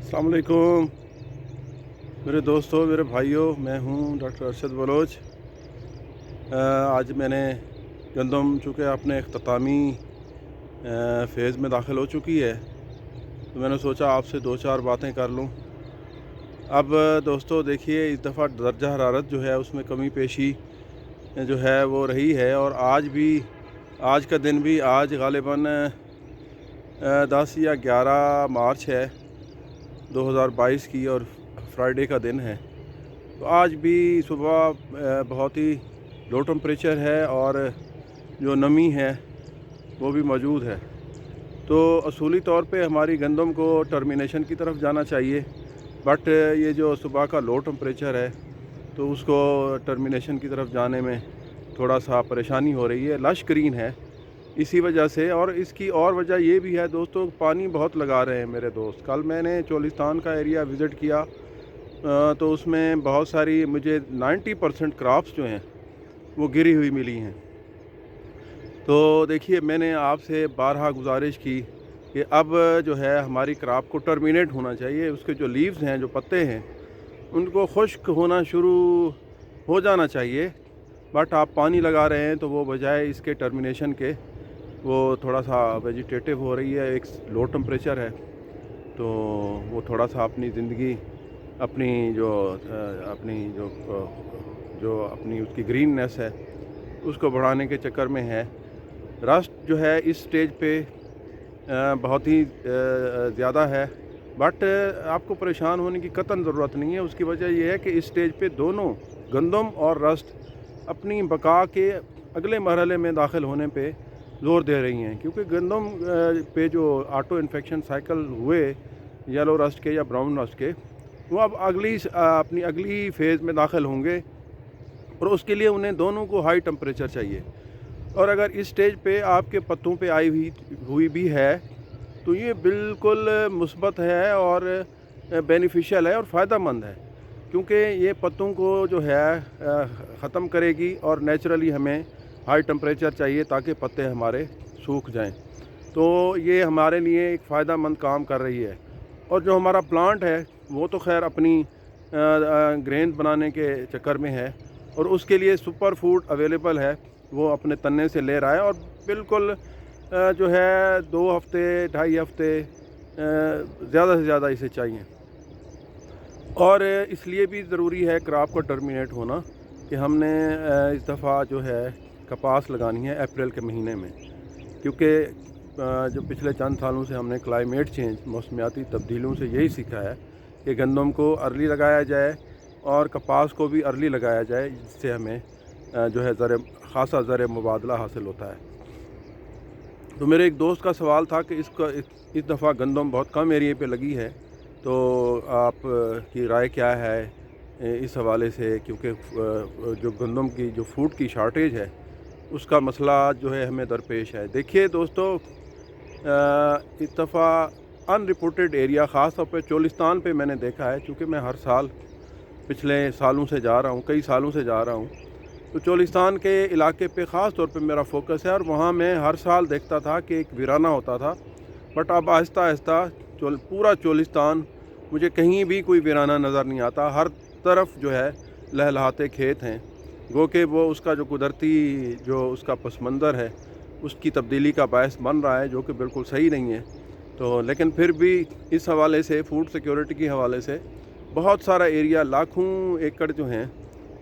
अस्सलाम वालेकुम मेरे दोस्तों, मेरे भाइयों। मैं हूं डॉक्टर अरशद बलोच। आज मैंने गंदम चूँकि अपने अख्तामी फ़ेज़ में दाखिल हो चुकी है, तो मैंने सोचा आपसे दो चार बातें कर लूं। अब दोस्तों देखिए, इस दफ़ा दर्जा हरारत जो है उसमें कमी पेशी जो है वो रही है, और आज का दिन भी आज ग़ालिबन 10 या 11 मार्च है 2022 की, और फ्राइडे का दिन है। तो आज भी सुबह बहुत ही लो टेम्परेचर है और जो नमी है वो भी मौजूद है। तो असूली तौर पे हमारी गंदम को टर्मिनेशन की तरफ जाना चाहिए, बट ये जो सुबह का लो टेम्परेचर है तो उसको टर्मिनेशन की तरफ जाने में थोड़ा सा परेशानी हो रही है। लश ग्रीन है इसी वजह से, और इसकी और वजह ये भी है दोस्तों, पानी बहुत लगा रहे हैं मेरे दोस्त। कल मैंने चोलिस्तान का एरिया विज़िट किया, तो उसमें बहुत सारी मुझे 90% क्रॉप्स जो हैं वो गिरी हुई मिली हैं। तो देखिए, मैंने आपसे बारहा गुजारिश की कि अब जो है हमारी क्रॉप को टर्मिनेट होना चाहिए। उसके जो लीव्स हैं, जो पत्ते हैं, उनको खुश्क होना शुरू हो जाना चाहिए। बट आप पानी लगा रहे हैं तो वो बजाय इसके टर्मिनेशन के वो थोड़ा सा वेजिटेटिव हो रही है। एक लो टेम्परेचर है तो वो थोड़ा सा अपनी ज़िंदगी, अपनी जो अपनी उसकी ग्रीननेस है उसको बढ़ाने के चक्कर में है। रस्ट जो है इस स्टेज पे बहुत ही ज़्यादा है, बट आपको परेशान होने की कतई ज़रूरत नहीं है। उसकी वजह यह है कि इस स्टेज पे दोनों गंदम और रस्ट अपनी बका के अगले मरहले में दाखिल होने पे ज़ोर दे रही हैं, क्योंकि गंदम पे जो ऑटो इन्फेक्शन साइकिल हुए येलो रस्ट के या ब्राउन रस्ट के, वो अब अपनी अगली फ़ेज़ में दाखिल होंगे, और उसके लिए उन्हें दोनों को हाई टेम्परेचर चाहिए। और अगर इस स्टेज पे आपके पत्तों पे आई हुई भी है तो ये बिल्कुल मुस्बत है और बेनिफिशियल है और फ़ायदेमंद है, क्योंकि ये पत्तों को जो है ख़त्म करेगी, और नेचुरली हमें हाई टेम्परेचर चाहिए ताकि पत्ते हमारे सूख जाएं। तो ये हमारे लिए एक फ़ायदेमंद काम कर रही है। और जो हमारा प्लांट है वो तो खैर अपनी ग्रेन बनाने के चक्कर में है, और उसके लिए सुपर फूड अवेलेबल है, वो अपने तन्ने से ले रहा है, और बिल्कुल जो है 2 हफ़्ते 2.5 हफ़्ते ज़्यादा से ज़्यादा इसे चाहिए। और इसलिए भी ज़रूरी है क्रॉप का टर्मिनेट होना कि हमने इस दफ़ा जो है कपास लगानी है अप्रैल के महीने में, क्योंकि जो पिछले चंद सालों से हमने क्लाइमेट चेंज, मौसमियाती तब्दीलियों से यही सीखा है कि गंदम को अर्ली लगाया जाए और कपास को भी अर्ली लगाया जाए, जिससे हमें जो है ख़ासा ज़र मुबादला हासिल होता है। तो मेरे एक दोस्त का सवाल था कि इस दफ़ा गंदम बहुत कम एरिया पे लगी है, तो आप की राय क्या है इस हवाले से, क्योंकि जो गंदम की जो फूड की शार्टेज है उसका मसला जो है हमें दरपेश है। देखिए दोस्तों, इस दफ़ा अनरिपोर्टेड एरिया, ख़ास तौर पे चोलिस्तान पे मैंने देखा है, चूँकि मैं हर साल पिछले सालों से जा रहा हूँ, कई सालों से जा रहा हूँ, तो चोलिस्तान के इलाके पे ख़ास तौर पे मेरा फोकस है, और वहाँ मैं हर साल देखता था कि एक वीराना होता था। बट अब आहिस्ता आहिस्ता पूरा चोलिस्तान, मुझे कहीं भी कोई वीराना नज़र नहीं आता। हर तरफ जो है लहलहाते खेत हैं, गो के वो उसका जो कुदरती जो उसका पस मंज़र है उसकी तब्दीली का बायस बन रहा है, जो कि बिल्कुल सही नहीं है। तो लेकिन फिर भी इस हवाले से, फूड सिक्योरिटी के हवाले से, बहुत सारा एरिया, लाखों एकड़ जो हैं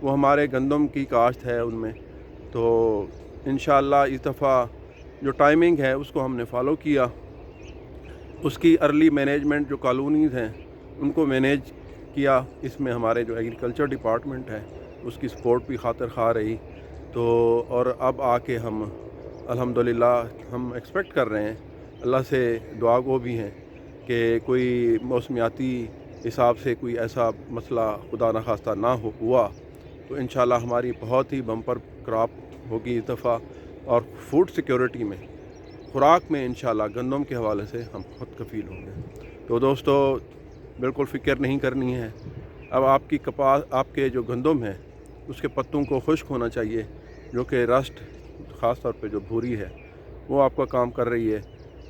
वो हमारे गंदम की काश्त है उनमें। तो इंशाअल्लाह इस दफ़ा जो टाइमिंग है उसको हमने फ़ॉलो किया, उसकी अर्ली मैनेजमेंट, जो कॉलोनीज़ हैं उनको मैनेज किया। इसमें हमारे जो एग्रीकल्चर डिपार्टमेंट है उसकी सपोर्ट भी खातिर खा रही। तो और अब आके हम अल्हम्दुलिल्लाह हम एक्सपेक्ट कर रहे हैं, अल्लाह से दुआ गो भी हैं कि कोई मौसमियाती हिसाब से कोई ऐसा मसला खुदा न खास्ता ना हुआ, तो इंशाल्लाह हमारी बहुत ही बम्पर क्रॉप होगी इस दफ़ा। और फूड सिक्योरिटी में, खुराक में इंशाल्लाह गंदम के हवाले से हम खुद कफ़ील होंगे। तो दोस्तों, बिल्कुल फ़िक्र नहीं करनी है। अब आपकी कपास, आपके जो गंदम है उसके पत्तों को खुश्क होना चाहिए, जो कि रस्ट ख़ास तौर पे जो भूरी है वो आपका काम कर रही है।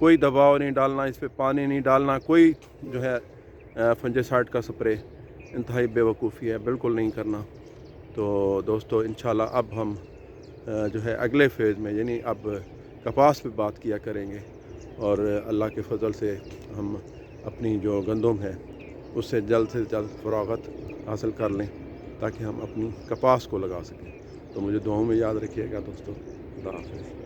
कोई दबाव नहीं डालना, इस पर पानी नहीं डालना, कोई जो है فنجیسائڈ کا سپرے انتہائی بیوقوفی ہے، بالکل نہیں کرنا۔ تو دوستو انشاءاللہ اب ہم جو ہے اگلے فیز میں یعنی اب کپاس پہ بات کیا کریں گے، اور اللہ کے فضل سے ہم اپنی جو گندم ہے اس سے جلد فراغت حاصل کر لیں تاکہ ہم اپنی کپاس کو لگا سکیں۔ تو مجھے دعاؤں میں یاد رکھیے گا دوستو۔ خدا حافظ۔